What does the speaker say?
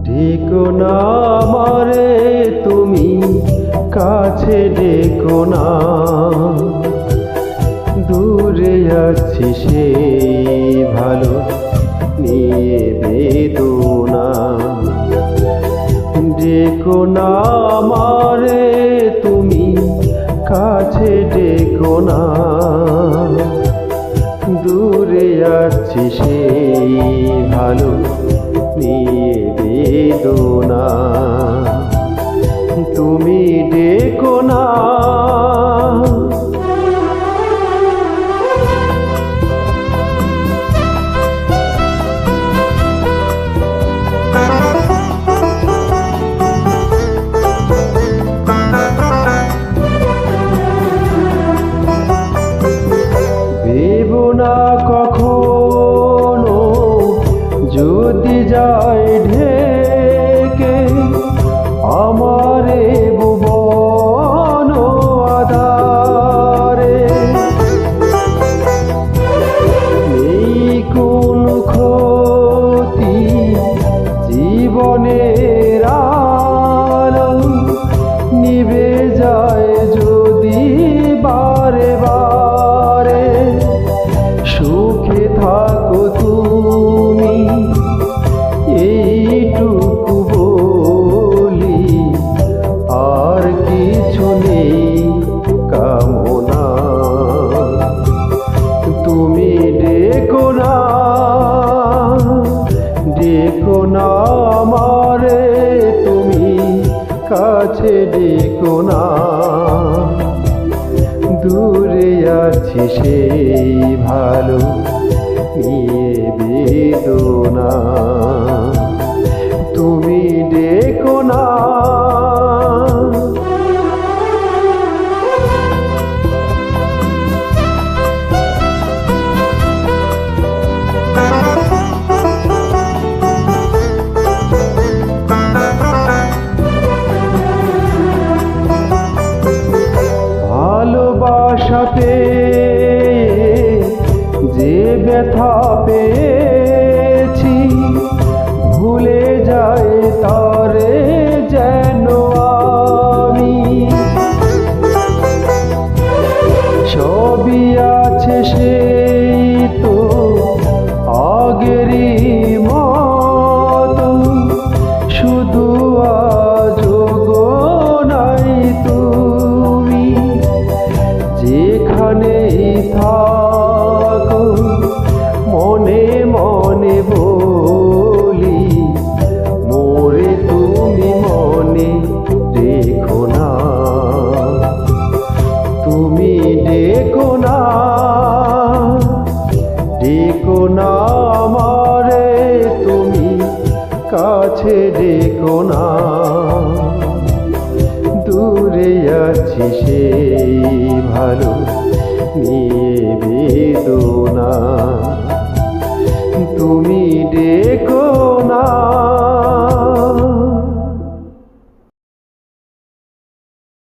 ডেকো না আমারে তুমি কাছে ডেকো না, দূরে আছি সেই ভালো নিয়ে বেদনা। ডেকো না আমারে তুমি কাছে ডেকো না, দূরে আছি সেই ভালো নিয়ে বেদনা। তুমি ডেকো না, ভেবো না কখনো যদি যায় ঢেকে আমারে ভুবন আধারে। নেই কোন ক্ষতি জীবনের আলো, নিভে যায় যদি বারে বারে। সুখে থাকো তুমি এইটুকু বলি, আর কিছু নেই কামনা। তুমি ডেকো না, ডেকো না আমারে তুমি কাছে ডেকো না, দূরে আছি সেই ভালো নিয়ে বেদনা। তুমি ডেকো না, ভালোবাসা পেয়ে যে ব্যথা পেয়েছি, ভুলে যায় তারে যেন আমি। সবই আছে সেই তো আগেরই মতো, শুধু আজও গো নাই তুমি। যেখানেই থাকো মনে মনে বলি, মোরে তুমি মনে রেখো না। তুমি ডেকো না, ডেকো না আমারে তুমি কাছে ডেকো না, দূরে আছি সেই ভালো নিয়ে বেদনা।